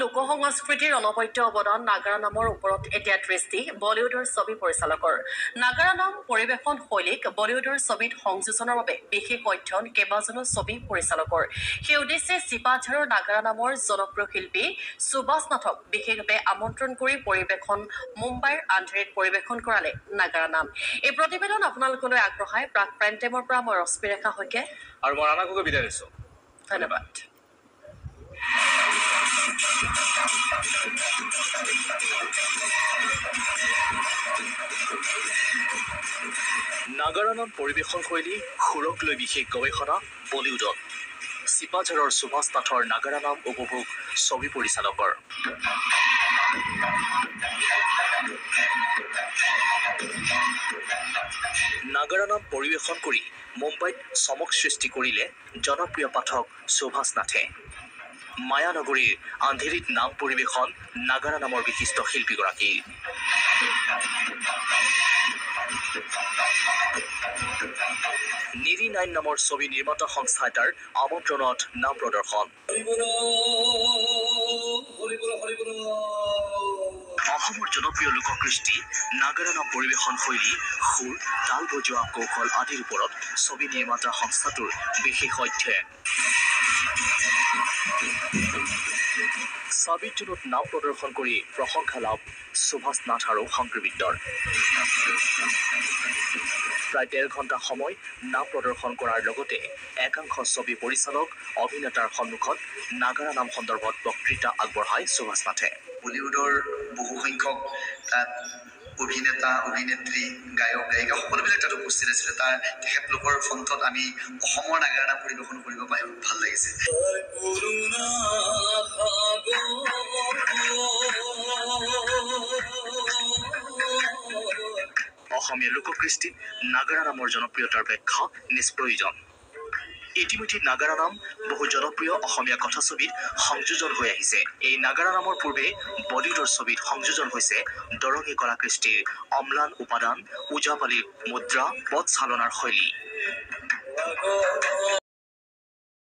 লোকসংস্কৃতিৰ অনবদ্য অৱদান নাগাৰা নামৰ ওপৰত এতিয়া দৃষ্টি বলিউডৰ ছবি পৰিচালকৰ। নাগাৰা নাম পৰিৱেশন শৈলীক বলিউডৰ ছবিত সংযোজনৰ বাবে বিশেষ অধ্যয়ন কেইবাজনো ছবি পৰিচালকৰ। সেই উদ্দেশ্যে চিপাঝাৰৰ নাগাৰা নামৰ জনপ্ৰিয় শিল্পী সুভাষ নাথক বিশেষভাৱে আমন্ত্ৰণ কৰি পৰিৱেশন মুম্বাইৰ আন্ধেৰীত পৰিৱেশন কৰালে নাগাৰা নাম। এই প্ৰতিবেদন আপোনালোকলৈ আগবঢ়াই প্ৰাক প্ৰাইম টাইমৰ পৰা মই ৰশ্মিৰেখা শইকীয়া আৰু মই ৰাণা গগৈ বিদায় লৈছো। ধন্যবাদ। নাগাৰা নাম পৰিৱেশন শৈলী সুৰক লৈ বিশেষ গৱেষণা বলিউডত। চিপাঝাৰৰ সুভাষ নাথৰ নাগাৰা নাম উপভোগ ছবি পৰিচালকৰ। নাগাৰা নাম পৰিৱেশন কৰি মুম্বাইত চমক সৃষ্টি কৰিলে জনপ্ৰিয় পাঠক সুভাষ নাথে। মায়ানগৰীৰ আন্ধেৰীত নাম পৰিৱেশন নাগাৰা নামৰ বিশিষ্ট শিল্পীগৰাকী। নিৰি নাইন নামৰ ছবি নিৰ্মাতা সংস্থা এটাৰ আমন্ত্ৰণত নাম প্ৰদৰ্শন। অসমৰ জনপ্ৰিয় লোককৃষ্টি নাগাৰা নাম পৰিৱেশন শৈলী, সুৰ, তাল বজোৱা কৌশল আদিৰ ওপৰত ছবি নিৰ্মাতা সংস্থাটোৰ বিশেষ অধ্যয়ন। ছবিটোত নাম প্ৰদৰ্শন কৰি প্ৰশংসা লাভ সুভাষ নাথ আৰু সংগীতবিদৰ। প্ৰায় ১.৫ ঘণ্টা সময় নাম প্ৰদৰ্শন কৰাৰ লগতে একাংশ ছবি পৰিচালক অভিনেতাৰ সন্মুখত নাগাৰা নাম সন্দৰ্ভত বক্তৃতা আগবঢ়ায় সুভাষ নাথে। বলিউডৰ বহুসংখ্যক তাত অভিনেতা অভিনেত্ৰী গায়ক গায়িকা সকলোবিলাক তাত উপস্থিত আছিলে। তেখেতলোকৰ ফ্ৰণ্টত আমি অসমৰ নাগাৰা নাম পৰিৱেশন কৰিব পাই ভাল লাগিছে। অসমীয়া লোককৃষ্টিত নাগাৰা নামৰ জনপ্ৰিয়তাৰ ব্যাখ্যা নিষ্প্ৰয়োজন। ইতিমধ্যে নাগাৰা নাম বহু জনপ্ৰিয় অসমীয়া কথাছবিত সংযোজন হৈ আহিছে। এই নাগাৰা নামৰ পূৰ্বে বলিউডৰ ছবিত সংযোজন হৈছে দৰঙী কলাকৃষ্টিৰ অম্লান উপাদান, ওজাপালিৰ মুদ্ৰা, পথ চালনাৰ শৈলী।